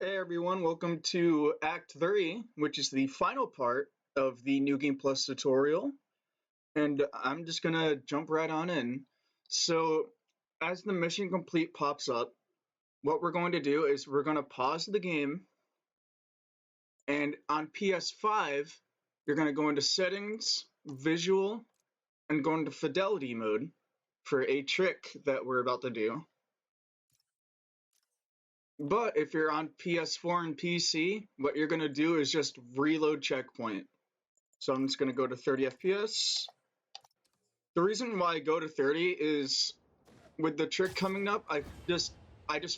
Hey everyone, welcome to Act 3, which is the final part of the New Game Plus tutorial. And I'm just gonna jump right on in. So, as the mission complete pops up, what we're going to do is we're going to pause the game. And on PS5, you're going to go into Settings, Visual, and go into Fidelity mode for a trick that we're about to do. But if you're on PS4 and PC, what you're going to do is just reload checkpoint. So I'm just going to go to 30 FPS. The reason why I go to 30 is with the trick coming up, I just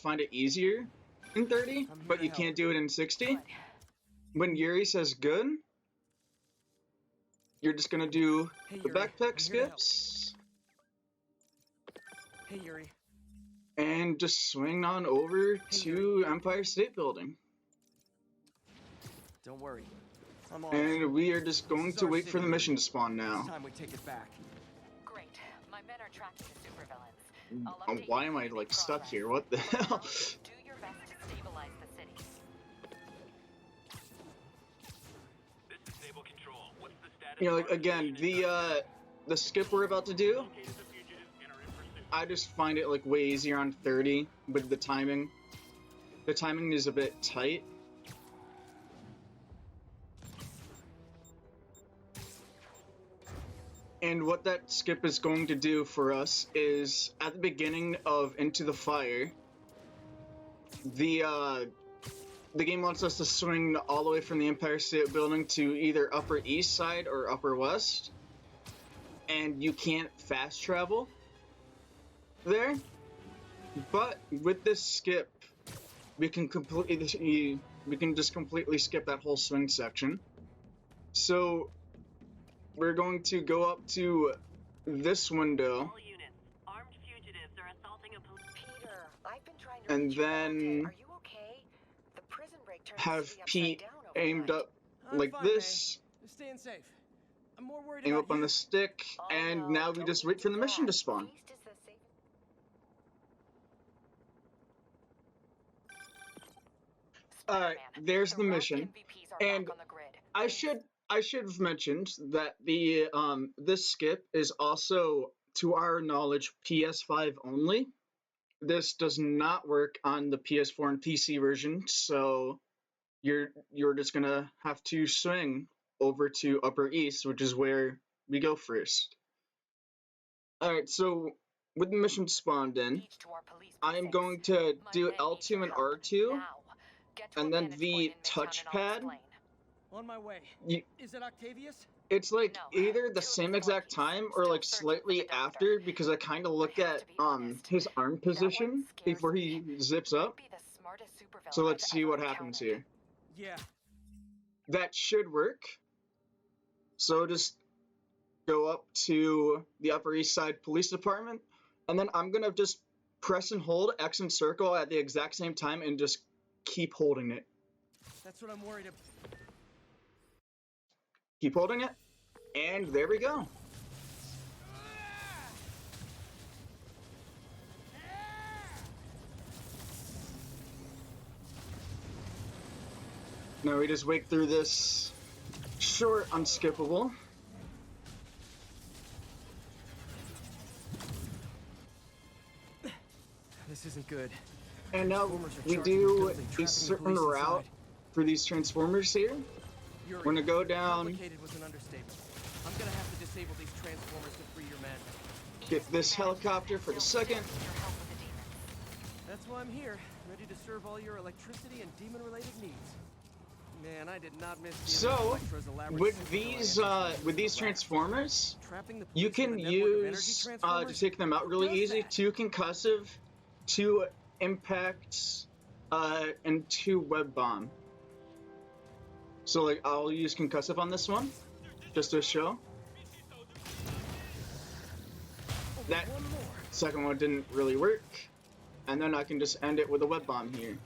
find it easier in 30, but you can't do it in 60. When Yuri says good, you're just going to do the backpack skips. Hey Yuri. And just swing on over to Empire State Building. Don't worry. I'm on. And we are just going to wait for the mission to spawn now. This time we take it back. Great. My men are tracking the supervillains. Why am I like stuck here? What the hell? Do your best to stabilize the city. This is Stable Control. What's the status? You know, like again, the skip we're about to do, I just find it like way easier on 30 with the timing. The timing is a bit tight. And what that skip is going to do for us is at the beginning of Into the Fire, the game wants us to swing all the way from the Empire State Building to either Upper East Side or Upper West, and you can't fast travel there. But with this skip, we can just completely skip that whole swing section. So we're going to go up to this window. All units, armed fugitives are assaulting a police. Peter, I've been trying to And reach you all day. then Are you okay? The prison break turned have the city Pete upside down aimed overnight. up like fine, this, May. You're staying safe. I'm more worried aim about up on you. the stick, Oh, and no, now we don't just leave wait for it the to mission to that. spawn. East is the safe- Alright, Spider-Man, there's the rogue mission. MVPs are And back on the grid. I should have mentioned that the this skip is also, to our knowledge, PS5 only. This does not work on the PS4 and PC version, so you're just gonna have to swing over to Upper East, which is where we go first. Alright, so with the mission spawned in, Each to our police I'm precincts. going to My do men need L2 your and help. R2, Now, get to and a then vantage the point in Midtown and I'll touchpad. explain. On my way. You, Is it Octavius? it's like No, either two the of same his exact monkeys, time or still like searching for slightly the doctor. after, because I kind of look I have at to be honest, his arm that position one scares before me. he zips Might up. be the smartest supervillain So let's I've see ever what happens encountered. here. Yeah. That should work. So just go up to the Upper East Side Police Department, and then I'm gonna just press and hold X and circle at the exact same time and just keep holding it. That's what I'm worried about. Keep holding it, and there we go. Now we just wait through this short unskippable. This isn't good. And now Transformers are we charging the do building, a trapping the certain police route inside. for these transformers here. Yuri, We're gonna go down, complicated was an understatement. I'm gonna have to disable these transformers to free your men. get this helicopter for the second. Your help with the demons. That's why I'm here, ready to serve all your electricity and demon-related needs. Man, I did not miss the So, Electro's elaborate with system these oriented with these design. transformers, Trapping the you police with can a network of energy use to transformers? take them out really Who does easy. that? 2 concussive, 2 impact, and 2 web bomb. So like I'll use concussive on this one, just to show. That One more. second one didn't really work, and then I can just end it with a web bomb here.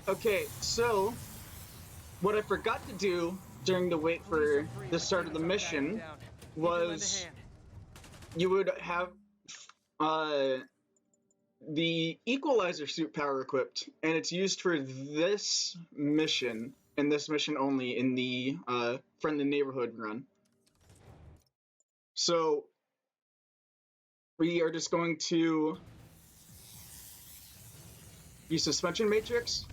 Okay, so what I forgot to do during the wait for the start of the mission was you would have the equalizer suit power equipped, and it's used for this mission, and this mission only, in the friendly neighborhood run. So we are just going to use suspension matrix.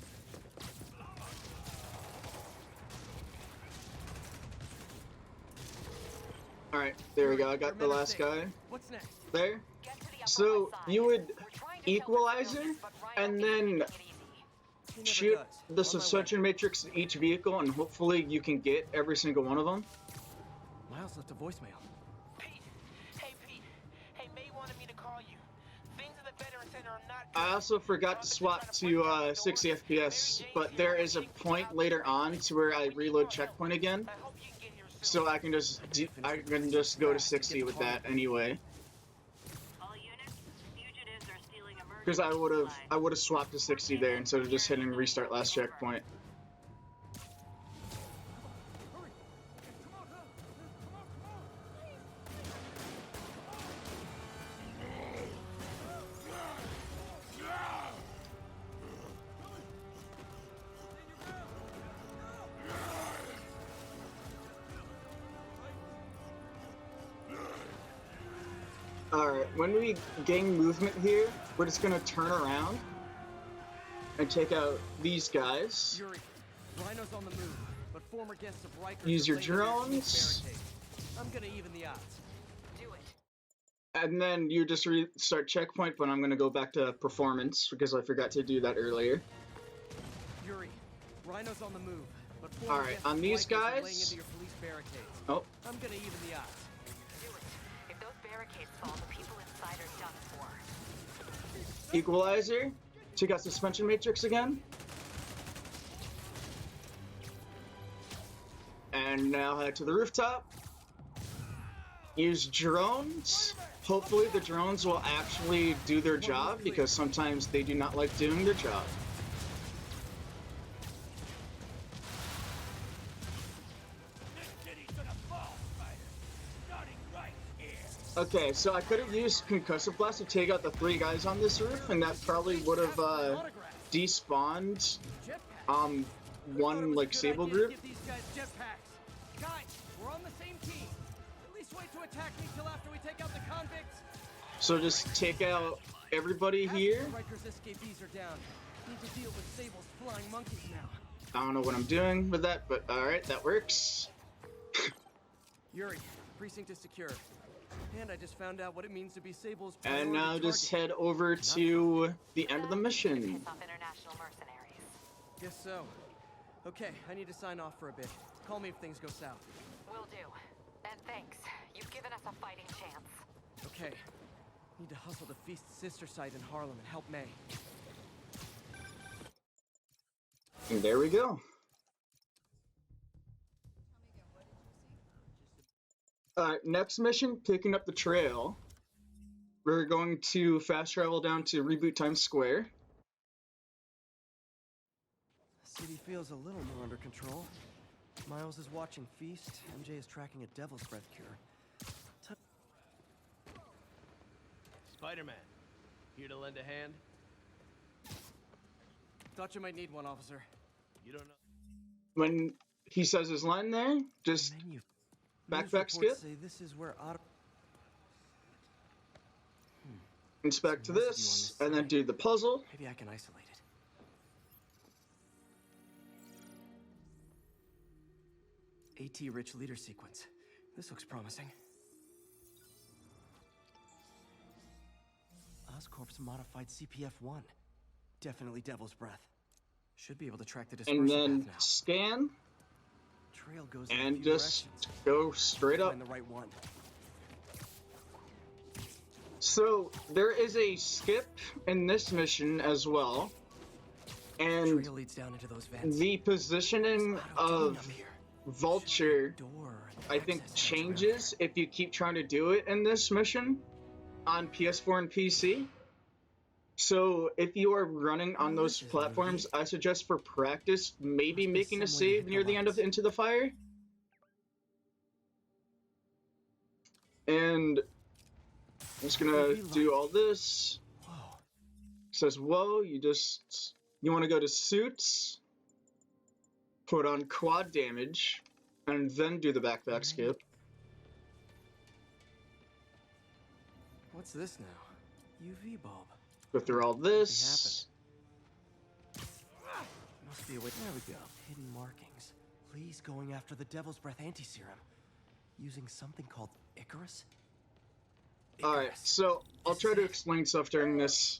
Alright, there we go, I got the last guy. What's next? There. Get to the upper So west side. you would We're trying to equalizer, shelter civilians, but Rhino and isn't then making it easy. He never shoot does. the On my way. suspension matrix to each vehicle, and hopefully you can get every single one of them. Miles left a voicemail. Pete. Hey, Pete. Hey, May wanted me to call you. Things at the Veteran Center are not I good. also forgot to swap to 60 FPS, but there is a point later on to where I reload checkpoint again, I hope you can get here soon. so I can just go to 60 with that anyway. All units, fugitives are stealing emergency Because I supplies. would have swapped to 60 there instead of just hitting restart last checkpoint. Alright, when we gain movement here, we're just gonna turn around and take out these guys. Yuri, Rhino's on the move, but former guests of Rikers Use are your laying under drones. barricades. I'm gonna even the odds. Do it. And then you just restart checkpoint, but I'm gonna go back to performance because I forgot to do that earlier. Yuri, Rhino's on the move, but former Alright, guests on of these Rikers are laying guys- into your police barricades. Oh, I'm gonna even the odds. Do it. If those barricades fall, the people inside are done for. equalizer. Check out suspension matrix again. And now head to the rooftop. Use drones. Hopefully the drones will actually do their job, because sometimes they do not like doing their job. Okay, so I could have used concussive blast to take out the 3 guys on this roof, and that probably would have despawned Jetpack. one like Sable group. Give these guys jetpacks. Guys, we're on the same team. At least wait to attack me till after we take out the convicts. So just take out everybody here. Half the Rikers escapees are down. Need to deal with Sable's flying monkeys now. I don't know what I'm doing with that, but alright, that works. Yuri, precinct is secure. And I just found out what it means to be Sable's And priority now just target. head over to the end of the To mission. piss off international mercenaries. Guess so. Okay, I need to sign off for a bit. Call me if things go south. Will do. And thanks. You've given us a fighting chance. Okay. Need to hustle to Feast's sister site in Harlem and help May. And there we go. Next mission, picking up the trail. We're going to fast travel down to Reboot Times Square. The city feels a little more under control. Miles is watching Feast. MJ is tracking a devil's breath cure. Spider-Man, here to lend a hand? Thought you might need one, officer. You don't know. When he says his line there, just Menu. backpack News reports skip, say this is where Otto. inspect Some residue on this, this and then side. do the puzzle. Maybe I can isolate it. AT-rich leader sequence. This looks promising. Oscorp's modified CPF-1. Definitely Devil's Breath. Should be able to track the dispersal And then path now. scan, Trail goes in a and few just directions. go straight up. Find the right one. So, there is a skip in this mission as well. And Trail leads down into those vents. the positioning What's Otto doing of up here? Vulture, Door and I think, access changes if you keep trying to do it in this mission on PS4 and PC. So if you are running on Oh, those this is platforms, neat. I suggest for practice maybe Must be making a some way to save hit near the the end of lights. Into the Fire. And I'm just gonna Maybe do all this. Whoa. says, whoa, you want to go to suits, put on quad damage, and then do the backpack skip. What's this now? UV bulb. Go through all this. Must be a way. There we go. Hidden markings. Please going after the Devil's Breath anti-serum. Using something called Icarus? Alright, so I'll try to explain stuff during this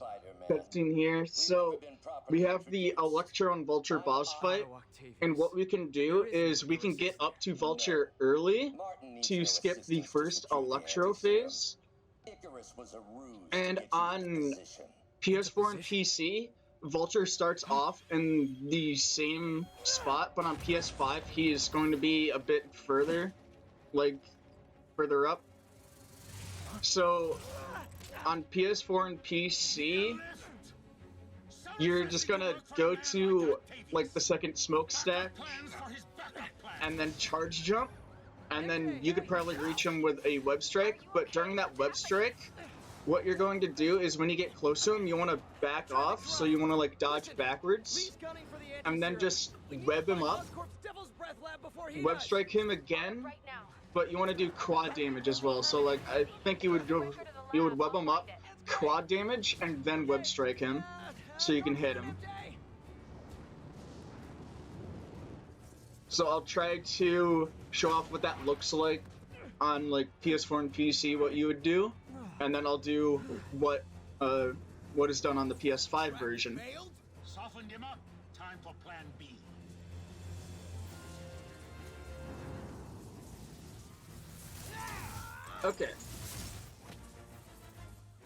cutscene here. So, we have the Electro and Vulture boss fight, and what we can do is we can get up to Vulture early to skip the first Electro phase. And on PS4 and PC, Vulture starts off in the same spot, but on PS5 he is going to be a bit further, like, further up. So, on PS4 and PC, you're just gonna go to, like, the second smokestack, and then charge jump, and then you could probably reach him with a web strike, but during that web strike, what you're going to do is when you get close to him, you want to back off, so you want to, like, dodge backwards, and then just web him up, web strike him again, but you want to do quad damage as well. So, like, I think you would web him up, quad damage, and then web strike him, so you can hit him. So I'll try to show off what that looks like on, like, PS4 and PC, what you would do, and then I'll do what is done on the PS5 version. Softened him up. Time for plan B. Okay.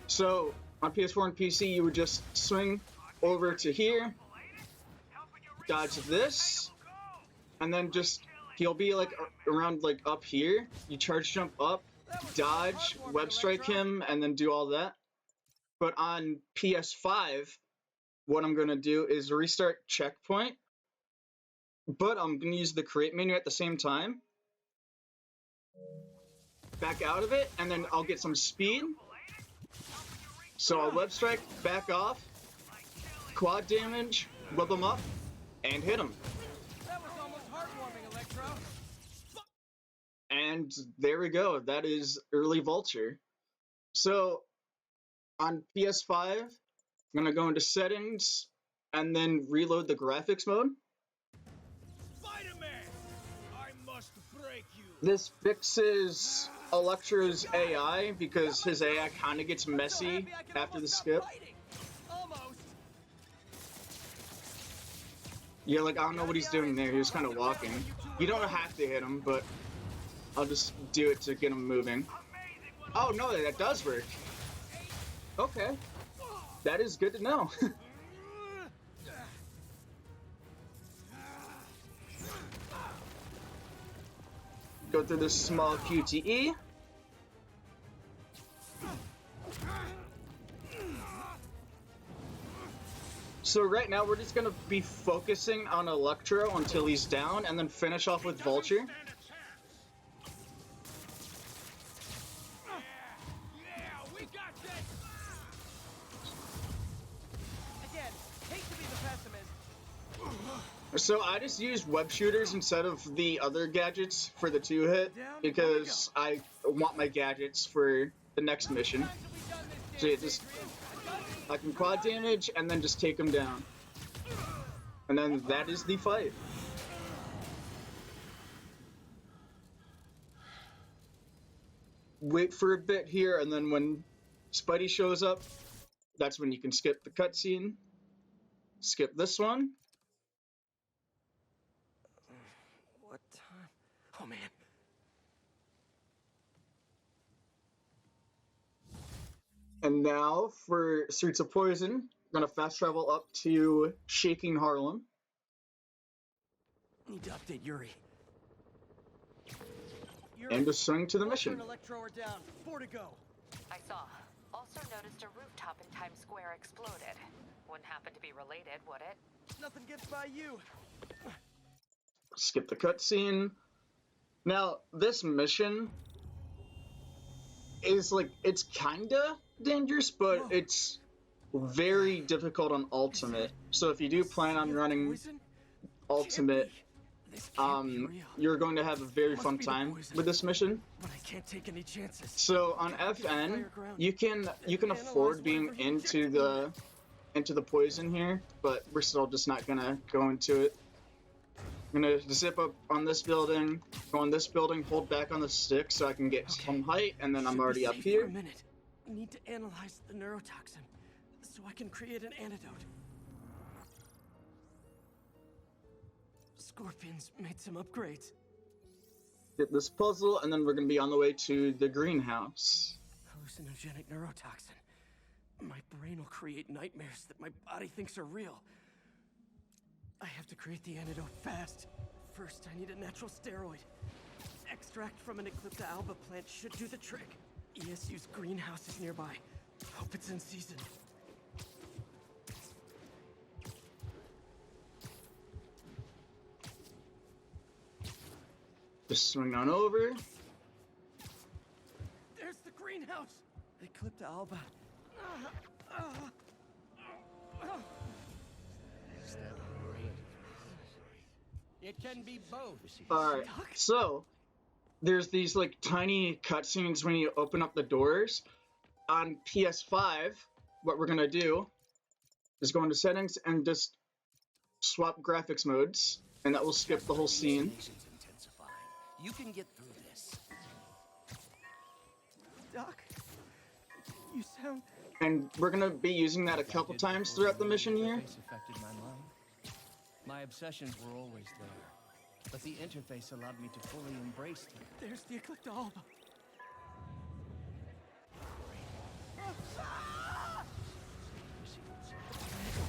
So, on PS4 and PC, you would just swing over to here, dodge this, and then just, he'll be, like, around, like, up here. You charge jump up, dodge, web strike him, and then do all that. But on PS5, what I'm going to do is restart checkpoint, but I'm going to use the create menu at the same time. Back out of it, and then I'll get some speed. So I'll web strike, back off, quad damage, web him up, and hit him. That was almost heartwarming, Electro. And there we go. That is early Vulture. So on PS5, I'm gonna go into settings and then reload the graphics mode. Spider-Man! I must break you. This fixes Electro's AI because his AI kind of gets messy after the skip. Almost. Yeah, like, I don't know what he's doing there. He was kind of walking. You don't have to hit him, but I'll just do it to get him moving. Oh, no, that does work. Okay. That is good to know. Go through this small QTE. So right now we're just gonna be focusing on Electro until he's down, and then finish off with Vulture. Yeah, we got this. Again, hate to be the pessimist. So I just use web shooters instead of the other gadgets for the 2-hit, because I want my gadgets for the next mission. So yeah, I can quad damage and then just take him down. And then that is the fight. Wait for a bit here, and then when Spidey shows up, that's when you can skip the cutscene. Skip this one. What time? Oh, man. And now for Streets of Poison, I'm gonna fast travel up to Shaking Harlem. Need to update Yuri. And just swing to the Vulture mission. and Electro are down. 4 to go. I saw. Also noticed a rooftop in Times Square exploded. Wouldn't happen to be related, would it? Nothing gets by you. Skip the cutscene. Now, this mission is like, it's kinda dangerous, but it's very difficult on ultimate. So if you do plan on running Poison? ultimate, This can't be real. you're going to have a very Must fun be the time poison. with this mission. But I can't take any chances. So on Gotta get FN, higher ground. you can Analyze afford being whatever he into injected the poison here, but we're still just not gonna go into it. I'm gonna zip up on this building, go on this building, hold back on the stick so I can get some height, and then I'm Should be already up safe here. For a minute. Need to analyze the neurotoxin so I can create an antidote. Scorpions made some upgrades. Get this puzzle, and then we're gonna be on the way to the greenhouse. Hallucinogenic neurotoxin. My brain will create nightmares that my body thinks are real. I have to create the antidote fast. First, I need a natural steroid. Extract from an Eclipta alba plant should do the trick. ESU's greenhouse is nearby. Hope it's in season. Just swing on over. There's the greenhouse! Eclipta alba. It can be both. Alright, so there's these like tiny cutscenes when you open up the doors. On PS5, what we're gonna do is go into settings and just swap graphics modes, and that will skip the whole scene. You can get through this. Doc, you sound... And we're gonna be using that a couple times throughout the mission here. Interface affected my mind. My obsessions were always there, but the interface allowed me to fully embrace them. There's the Eclipta alba.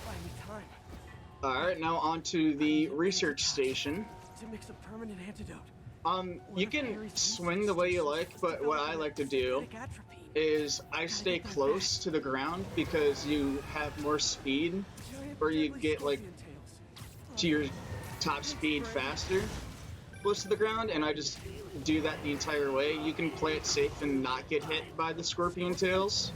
Buy me time Alright, now on to the research station. to mix a permanent antidote. You can swing the way you like, but what I like to do is I stay close to the ground because you have more speed, or you get like to your top speed faster close to the ground, and I just do that the entire way. You can play it safe and not get hit by the scorpion tails.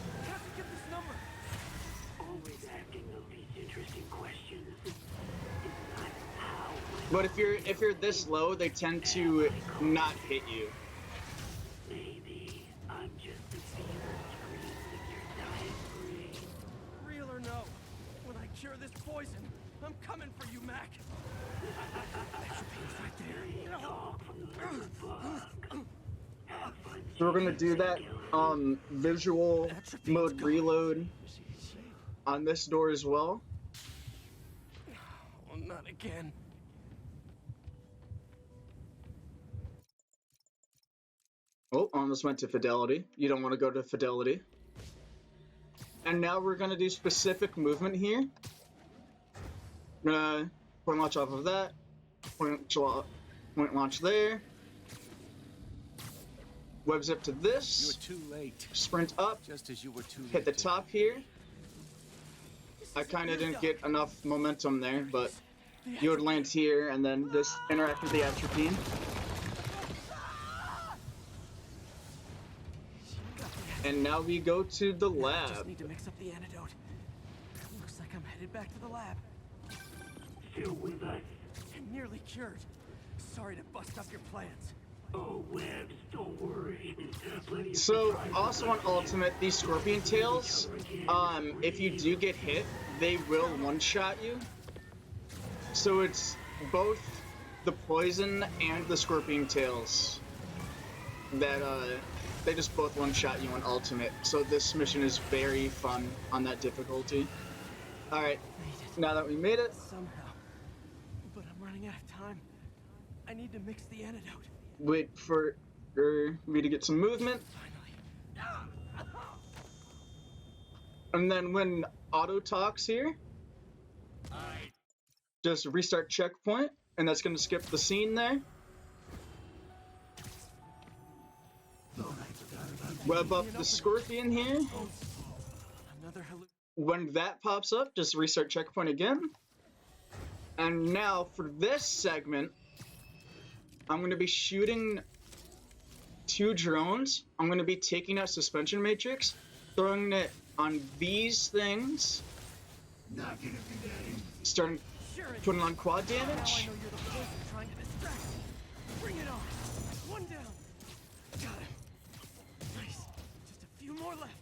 But if you're this low, they tend to not hit you. Maybe I'm just a fever scream that you're dying free. Real or no, when I cure this poison, I'm coming for you, Mac. Etropine's right there. So we're gonna do that visual mode reload on this door as well. Oh, not again. Oh, almost went to fidelity. You don't want to go to fidelity. And now we're gonna do specific movement here. Gonna point launch off of that. Point launch there. Web zip to this. You're too late. Sprint up. Just as you were too late. Hit the top here. I kind of didn't get enough momentum there, but you would land here and then just interact with the atropine. And now we go to the Just lab. need to mix up the antidote. Looks like I'm headed back to the lab. Still with us. I'm nearly cured. Sorry to bust up your plans. Oh, Webbs, don't worry. Plenty of So, surprises also on Ultimate, these scorpion tails, if you do get hit, they will one-shot you. So it's both the poison and the scorpion tails that, they just both one-shot you on Ultimate. So this mission is very fun on that difficulty. Alright, now that we made it, Somehow. But I'm running out of time. I need to mix the antidote. wait for me to get some movement. Finally. And then when auto talks here, just restart checkpoint, and that's going to skip the scene there. Web up the scorpion here. Another When that pops up, just restart checkpoint again. And now for this segment, I'm going to be shooting 2 drones. I'm going to be taking out suspension matrix, throwing it on these things, starting putting on quad Now I damage. know you're the poison trying to distract me. Bring it on. One down. Got him. Nice. Just a few more left.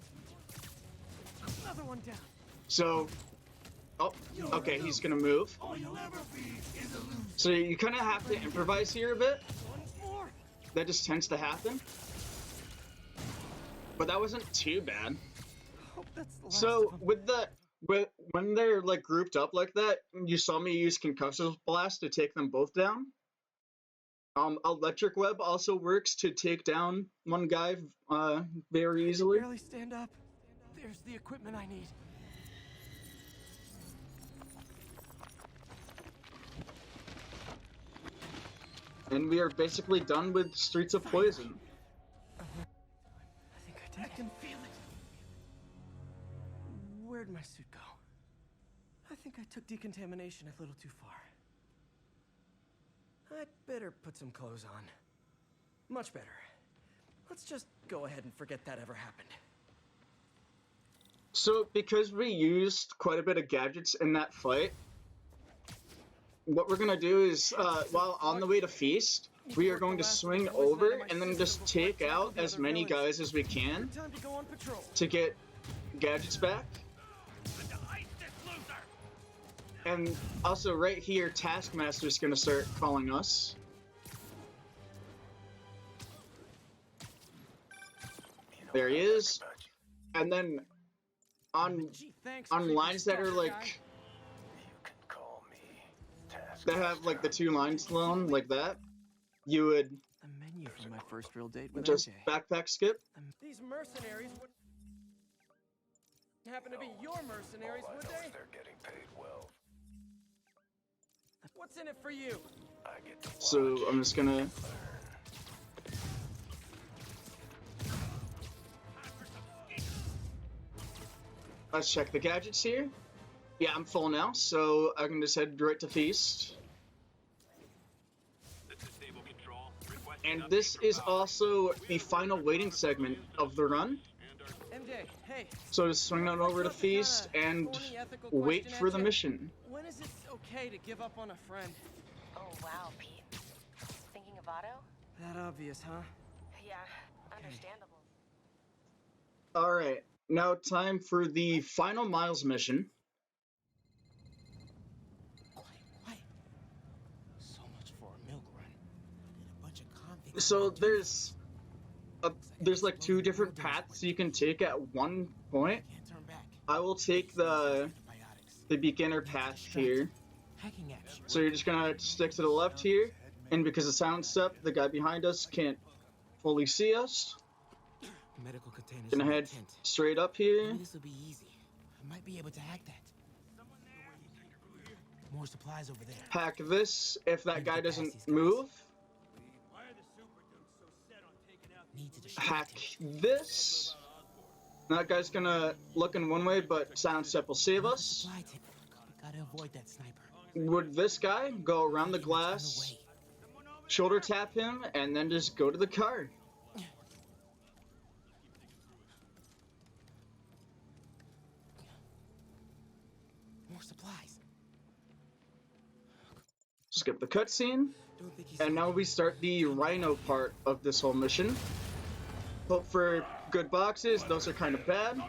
Another one down. So, oh, okay, he's gonna move. So you kind of have to improvise here a bit. One more. That just tends to happen. But that wasn't too bad. Hope that's the last So of 'em. with when they're like grouped up like that, you saw me use concussive blast to take them both down. Electric web also works to take down one guy very easily. Barely stand up. There's the equipment I need. And we are basically done with Streets of Poison. I think I did. I can feel it. Where'd my suit go? I think I took decontamination a little too far. I'd better put some clothes on. Much better. Let's just go ahead and forget that ever happened. So because we used quite a bit of gadgets in that fight, what we're gonna do is, while on the way to Feast, we are going to swing over and then just take out as many guys as we can Time to go on patrol. to get gadgets back. And also right here, Taskmaster's gonna start calling us. There he is. And then on Gee, thanks, on creepy lines that are stalker guy. like that have like the two lines alone like that, you would The menu for my first real date with just MJ. backpack skip. These mercenaries wouldn't happen to be your mercenaries, would they? They're getting paid well. What's in it for you? I get to So I'm just gonna let's check the gadgets here. Yeah, I'm full now, so I can just head right to Feast. This is Stable Control. And this is also the final waiting segment of the run. MJ, hey. So just swing on over to Feast and wait for the mission. When is it okay to give up on a friend? Oh, wow, Pete. Thinking of Otto? That obvious, huh? Yeah, understandable. Alright, now time for the final Miles mission. Quiet. So much for a milk run. Did a bunch of convicts. So there's like two different paths you can take at one point. Can't turn back. I will take the Antibiotics. beginner path here. Hacking action. So you're just gonna stick to the left here, and because of sound step, the guy behind us can't fully see us. Medical containers. Gonna in the head tent. straight up here. Maybe this will be easy. I might be able to hack that. More supplies over there. Hack this if that guy doesn't move. Need to distract Hack him. this. That guy's gonna look in one way, but sound step will save us. Supply tip. Gotta avoid that sniper. Would this guy go around the glass, shoulder tap him, and then just go to the car? More supplies. Skip the cutscene, Don't think he's and now we start the Rhino part of this whole mission. Hope for good boxes. Those are kind of bad. Maybe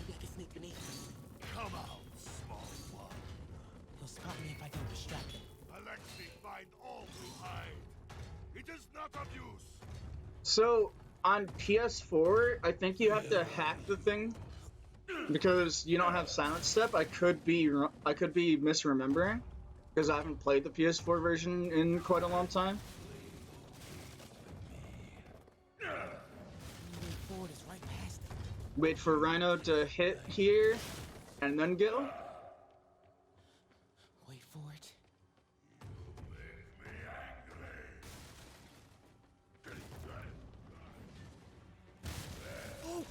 I can sneak beneath. Come out, small one. He'll spot me if I don't distract him. Alexei find all to hide. It is not of use. So on PS4, I think you have to hack the thing because you don't have silent step. I could be misremembering because I haven't played the PS4 version in quite a long time. Moving forward is right past him. Wait for Rhino to hit here and then go. Wait for it. Oh!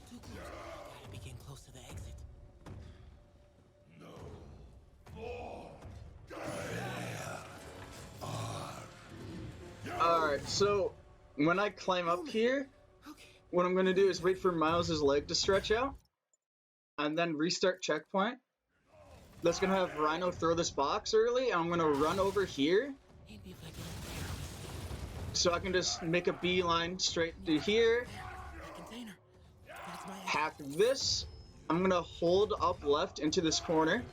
Too close. Gotta be getting close to the exit. Alright, so when I climb up here, what I'm gonna do is wait for Miles's leg to stretch out, and then restart checkpoint. That's gonna have Rhino throw this box early, and I'm gonna run over here, so I can just make a beeline straight through here. Hack this. I'm gonna hold up left into this corner,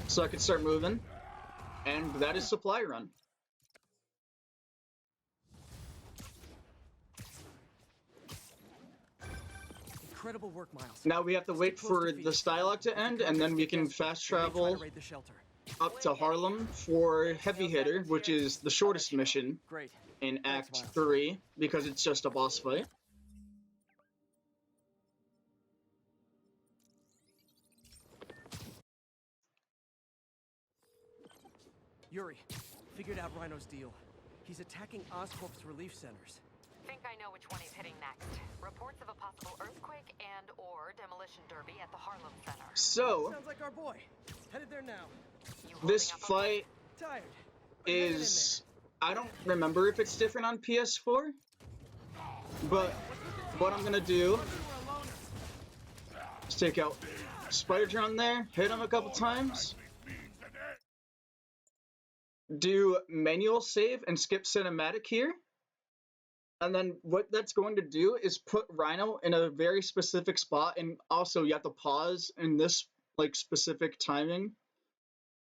so I can start moving, and that is supply run. Incredible work, Miles. Now we have to wait for the Stylock to end, and then we can fast travel up to Harlem for Heavy Hitter, which is the shortest mission in Act 3, because it's just a boss fight. Yuri, figured out Rhino's deal. He's attacking Oscorp's relief centers. Think I know which one he's hitting next. Reports of a possible earthquake and/or demolition derby at the Harlem Center. So, sounds like our boy. Headed there now. This fight is... I don't remember if it's different on PS4, but what I'm gonna do is take out Spider-Tron there, hit him a couple times, do manual save and skip cinematic here, and then what that's going to do is put Rhino in a very specific spot, and also you have to pause in this like specific timing,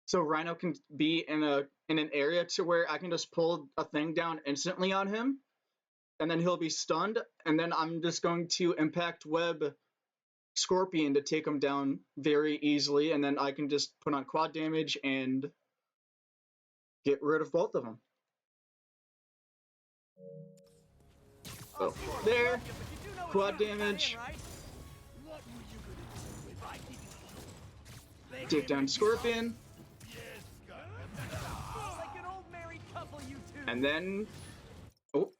so Rhino can be in an area to where I can just pull a thing down instantly on him, and then he'll be stunned, and then I'm just going to impact web Scorpion to take him down very easily, and then I can just put on quad damage and get rid of both of them. Oh, there, quad damage. Take down Scorpion. And then, oh.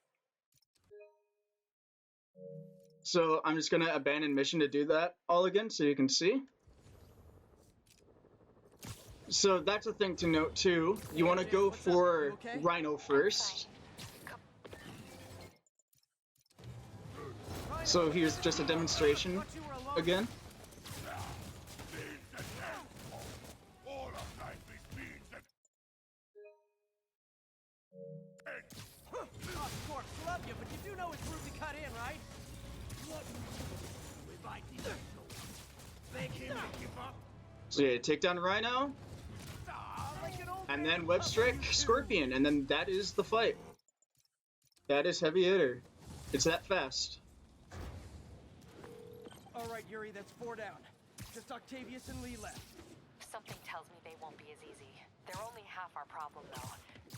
So I'm just gonna abandon mission to do that all again so you can see. So that's a thing to note too. You want to go for Rhino first. So here's just a demonstration again. Love you, but you do know it's rude to cut in, right? So yeah, take down Rhino, and then Web Strike Scorpion, and then that is the fight. That is Heavy Hitter. It's that fast. Alright, Yuri, that's 4 down. Just Octavius and Lee left. Something tells me they won't be as easy. They're only half our problem, though.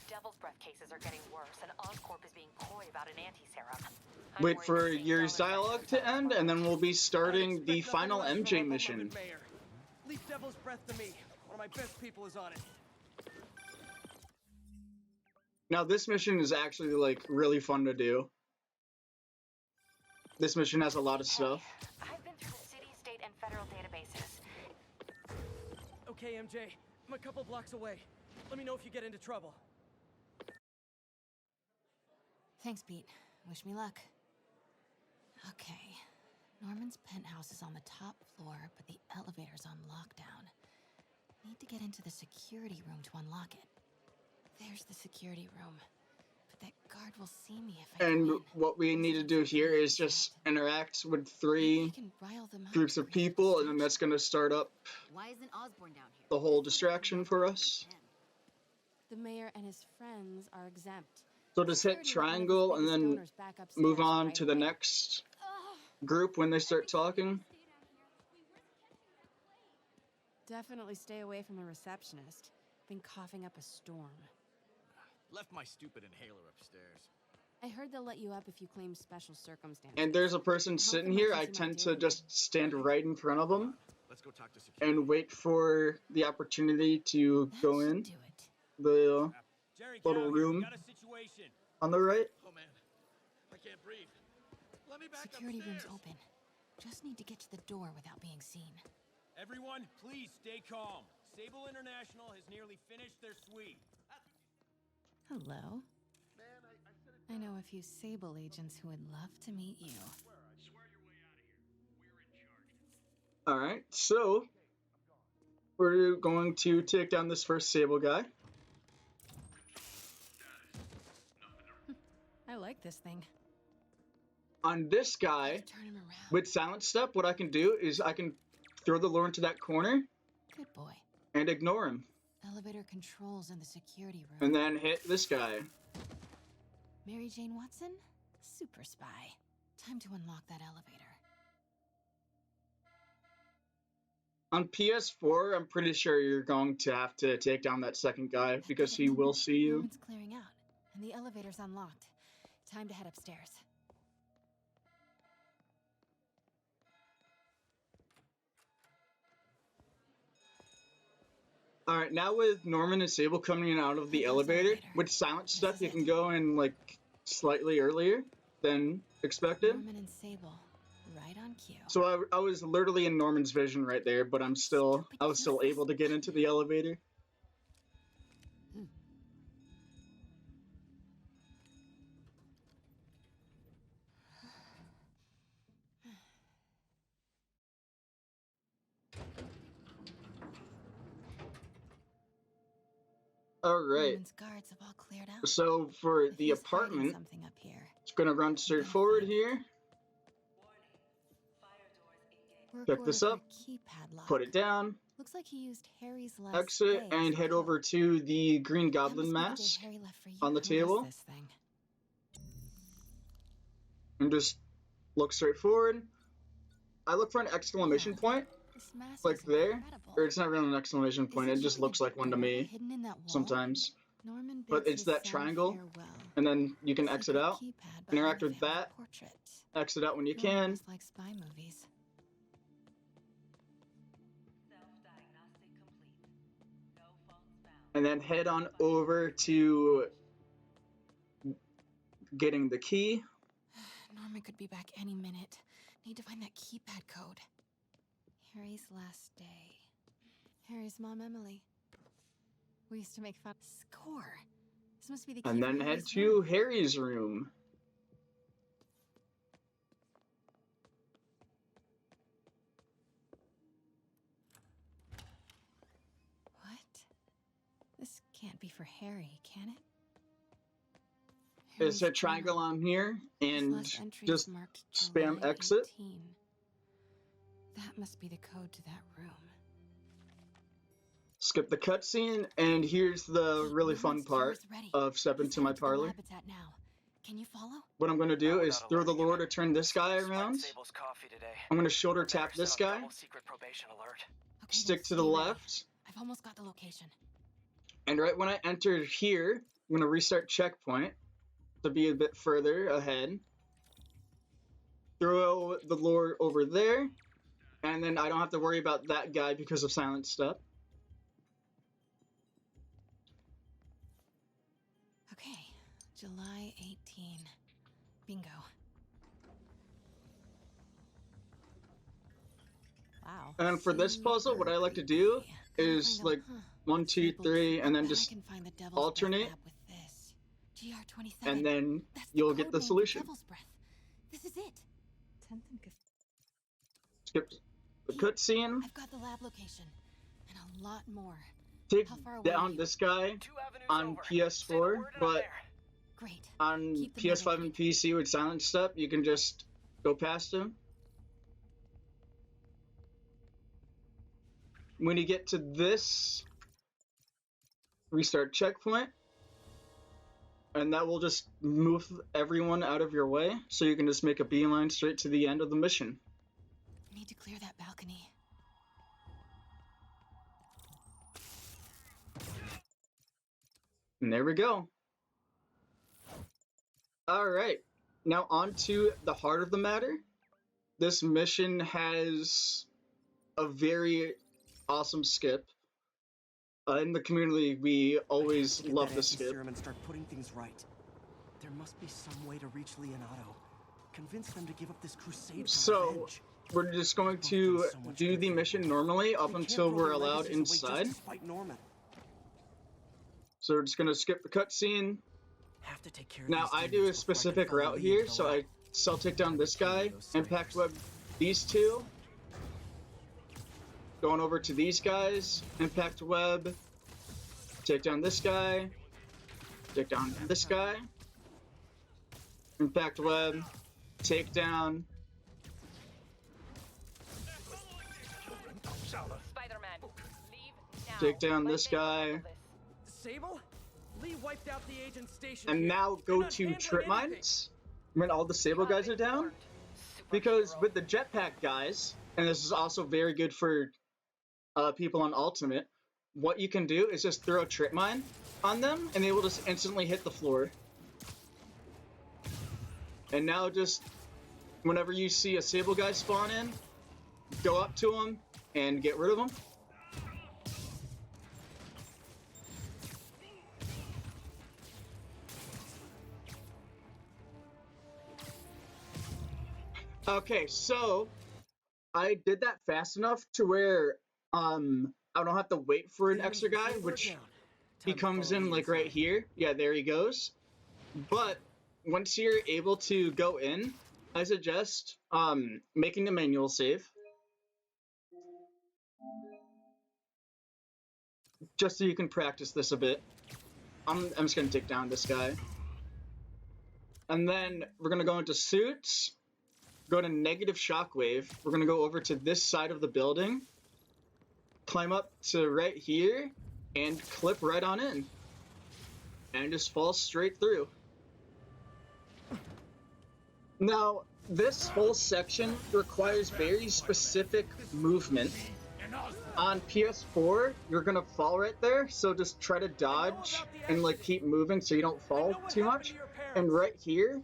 Devil's Breath cases are getting worse, and Oscorp is being coy about an anti-serum. Wait for Yuri's dialogue to end, and then we'll be starting the final MJ mission. Leave Devil's Breath to me. One of my best people is on it. Now this mission is actually like really fun to do. This mission has a lot of stuff. I've been through the city, state, and federal databases. Okay, MJ. I'm a couple blocks away. Let me know if you get into trouble. Thanks, Pete. Wish me luck. Okay. Norman's penthouse is on the top floor, but the elevator's on lockdown. Need to get into the security room to unlock it. There's the security room. But that guard will see me if I And what we need to do here is just interact with 3 groups of people, and then that's going to start up the whole distraction for us. The mayor and his friends are exempt. So just hit triangle and then move on to the next group when they start talking. Definitely stay away from the receptionist. Been coughing up a storm. Left my stupid inhaler upstairs. I heard they'll let you up if you claim special circumstances. And there's a person sitting here. I tend to just stand right in front of them and wait for the opportunity to go in the little room on the right. Oh man, I can't breathe. Let me back Security upstairs. room's open. Just need to get to the door without being seen. Everyone, please stay calm. Sable International has nearly finished their suite. Hello. Man, I I know a few Sable agents who would love to meet you. Alright, so we're going to take down this first Sable guy. I like this thing. On this guy, Turn him around. with Silent Step, what I can do is I can throw the lure into that corner Good boy. and ignore him. Elevator controls in the security room. And then hit this guy. Mary Jane Watson? Super spy. Time to unlock that elevator. On PS4, I'm pretty sure you're going to have to take down that second guy because he will see you. Norman's clearing out, and the elevator's unlocked. Time to head upstairs. Alright, now with Norman and Sable coming in out of the elevator, with Silent Step you can go in like slightly earlier than expected. Norman and Sable, right on cue. So I was literally in Norman's vision right there, but I was still able to get into the elevator. Alright, Norman's guards have all cleared out. so for But the he's hiding apartment, something up here. it's gonna run straight forward here, Work pick order this for up, a keypad lock. put it down, Looks like he used Harry's last exit, day and as the head code. over to the Green That Goblin must be the day mask Harry left for on the Europe. Who is table, this thing? and just look straight forward. I look for an exclamation point, This mask like is there, incredible. or it's not really an exclamation point, Is it just really looks like one to door me hidden in that wall? sometimes. Norman But bids it's his that son triangle, farewell. and then you can exit Secret out, keypad behind interact a with family that, portrait. exit out when you Norman can, must like spy movies. and then head on over to getting the key. Norman could be back any minute. Need to find that keypad code. Harry's last day. Harry's mom, Emily. We used to make fun. Score. This must be the key And for then head Harry's to room. Harry's room. What? This can't be for Harry, can it? It's a Harry's triangle journal. on here, His and last entry just is marked spam July exit. 18. That must be the code to that room. Skip the cutscene, and here's the really fun Norman's tour part is ready. of Step He's into my headed to the parlor. habitat now. Can you follow? What I'm going to do Not is without throw the alerting lure him. to turn this guy Spiked around. Sable's coffee today. I'm going to shoulder Better tap sit this on guy, double secret probation alert. Okay, stick then to the stay ready. left, I've almost got the location. and right when I enter here, I'm going to restart checkpoint to be a bit further ahead. Throw the lure over there, and then I don't have to worry about that guy because of Silent Step. Okay, July 18. Bingo. Wow. And for this puzzle, what I like to do Couldn't is find like him, huh? 1, 2, Sable 3, key. and then Bet I just can find the Devil's Breath alternate, lab with this. GR27. and then That's you'll code get the name for solution. Devil's Breath. This is it. Skip the cutscene. I've got the lab location and a lot more. Take How far away are down you? this guy 2 avenues on over. Say the PS4, word and I'm but there. Great. on Keep them PS5 motivated. and PC with Silent Step, you can just go past him. When you get to this, restart checkpoint, and that will just move everyone out of your way, so you can just make a beeline straight to the end of the mission. Need to clear that balcony. And there we go. Alright, now on to the heart of the matter. This mission has a very awesome skip. In the community, we always Get love that the skip. anti-serum and start putting things right. There must be some way to reach Leonardo. Convince them to give up this crusade for So, revenge. we're just going to do the mission normally up They can't until throw we're their allowed legacies away inside. just to fight Norman. So we're just going to skip the cutscene, Have to take care of Now these I do demons a before I can specific follow route Lee here, into the so lab. I still take down this guy, those impact snipers. web these two, going over to these guys, impact web, take down this guy, take down this guy, impact web, take down. Spider-Man, leave now. Take down Let this May guy. handle this. Sable? Lee wiped out the agent's station And here. now You're go not to handling trip anything. mines when all the Sable You have guys are been down. warned, Because superhero. with the jetpack guys, and this is also very good for people on Ultimate, what you can do is just throw a trip mine on them, and they will just instantly hit the floor. And now just, whenever you see a Sable guy spawn in, go up to him and get rid of him. Okay, so I did that fast enough to where I don't have to wait for an Demons extra and guy, Sable are which down. he Time to comes follow in Lee like right inside. here. Yeah, there he goes. But once you're able to go in, I suggest making a manual save. Just so you can practice this a bit. I'm just gonna take down this guy. And then we're gonna go into suits, go to negative shockwave. We're gonna go over to this side of the building, climb up to right here, and clip right on in. And just fall straight through. Now, this whole section requires very specific movement. On PS4, you're gonna fall right there, so just try to dodge and like keep moving so you don't fall too much. And right here,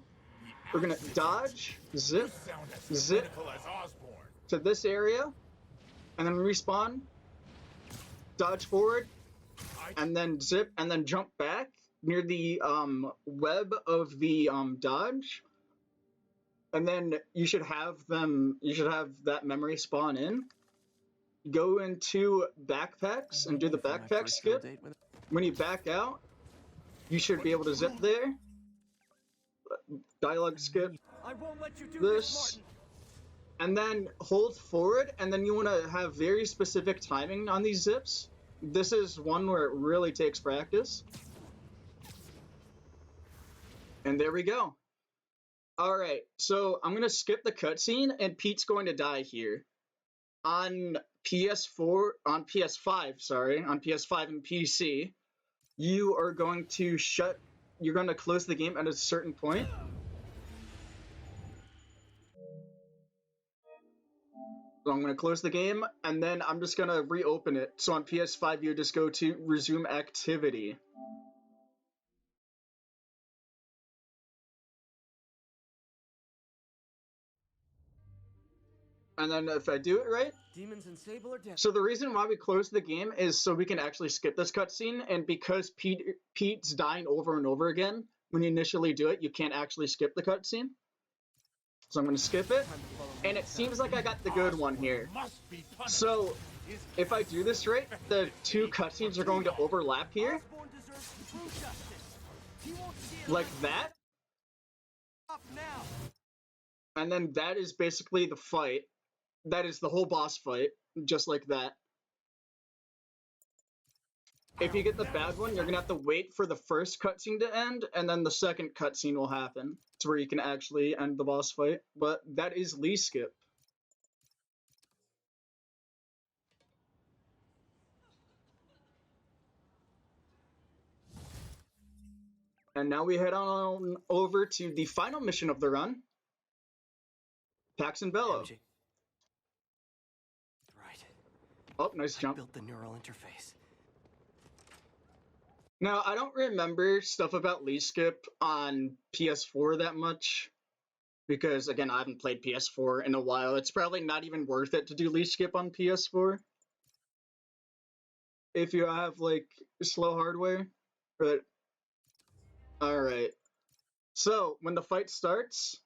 we're gonna dodge, zip, zip to this area, and then respawn, dodge forward, and then zip, and then jump back near the web of the dodge. And then you should have that memory spawn in. Go into backpacks and do the For my backpack first real skip. date with When you back out, you should be able to zip there. Dialogue skip I won't let you do this. Martin. And then hold forward, and then you want to have very specific timing on these zips. This is one where it really takes practice. And there we go. Alright, so I'm going to skip the cutscene, and Pete's going to die here. On PS5 and PC, you're going to close the game at a certain point. So I'm going to close the game, and then I'm just going to reopen it. So on PS5, you just go to resume activity. And then if I do it right, Demons and Sable are down. so the reason why we closed the game is so we can actually skip this cutscene, and because Pete's dying over and over again, when you initially do it, you can't actually skip the cutscene. So I'm going to skip it, and it seems like I got the good one here. So if I do this right, the two cutscenes are going to overlap here, Osborn deserves true justice. He won't see it like that, off now. and then that is basically the fight. That is the whole boss fight, just like that. If you get the bad one, you're gonna have to wait for the first cutscene to end, and then the second cutscene will happen. It's where you can actually end the boss fight. But that is Lee skip. And now we head on over to the final mission of the run. Pax In Bello. MJ. Right. Oh, nice jump. Built the neural interface. Now, I don't remember stuff about Lee skip on PS4 that much. Because, again, I haven't played PS4 in a while. It's probably not even worth it to do Lee skip on PS4. If you have, like, slow hardware. But, alright. So, when the fight starts,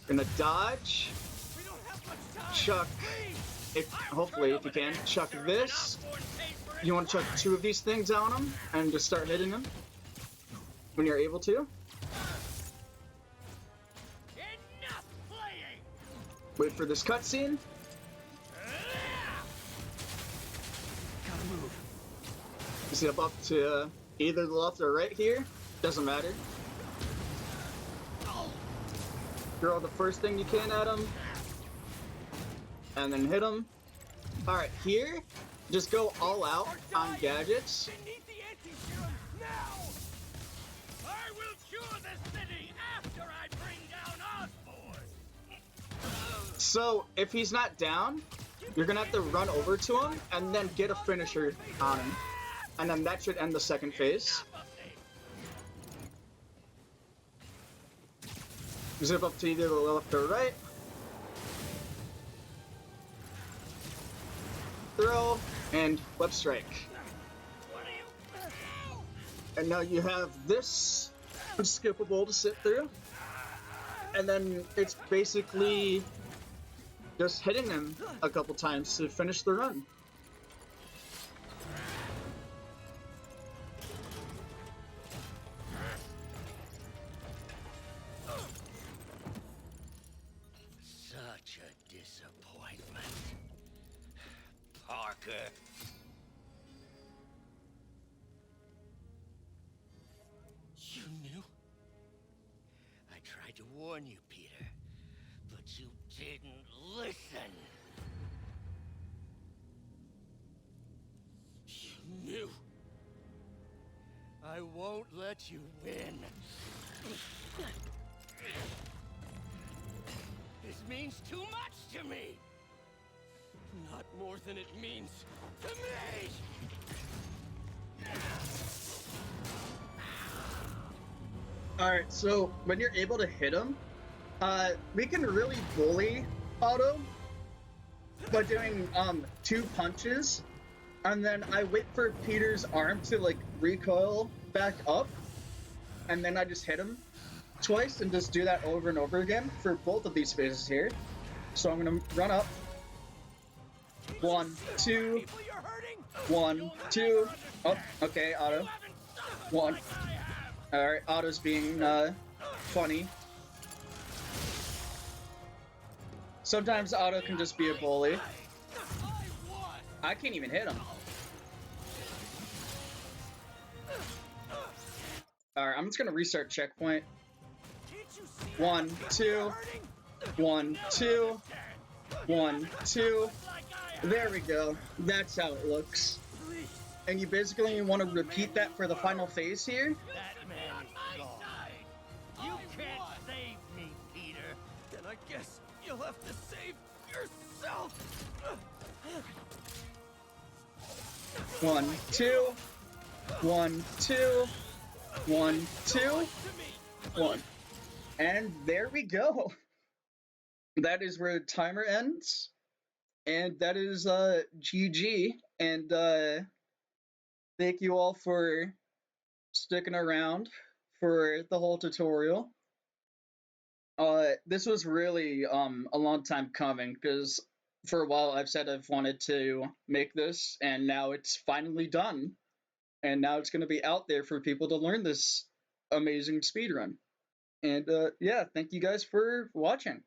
gonna dodge, chuck, hopefully if you can, chuck this. You want to chuck two of these things on him, and just start hitting him. when you're able to. Enough playing. Wait for this cutscene. Gotta move. Zip up to either the left or right here. Doesn't matter. Throw the first thing you can at him. And then hit him. Alright, here, just go all out on gadgets. They need the anti-serum now. I will cure the city after I bring down Osborn. So, if he's not down, you're gonna have to run over to him and then get a finisher on him. And then that should end the second phase. Zip up to either the left or right. Throw, and left strike. And now you have this skippable to sit through. And then it's basically just hitting him a couple times to finish the run. Such a disappointment. Parker. You knew? I tried to warn you, Peter, but you didn't listen. You knew. I won't let you win. This means too much to me. Not more than it means to me! Alright, so when you're able to hit him, we can really bully Otto by doing 2 punches, and then I wait for Peter's arm to like recoil back up, and then I just hit him twice and just do that over and over again for both of these phases here. So I'm gonna run up. 1, 2, 1, 2. Oh, okay, Otto. 1. Alright, Otto's being funny. Sometimes Otto can just be a bully. I can't even hit him. Alright, I'm just gonna restart checkpoint. 1, 2. 1, 2. 1, 2. There we go. That's how it looks. And you basically want to repeat that for the final phase here. That man is gone. You can't save me, Peter. Then I guess you'll have to save yourself! 1, 2. 1, 2. 1, 2. 1. And there we go. That is where the timer ends. And that is GG. And thank you all for sticking around for the whole tutorial. This was really a long time coming, because for a while I've said I've wanted to make this, and now it's finally done. And now it's going to be out there for people to learn this amazing speedrun. And yeah, thank you guys for watching.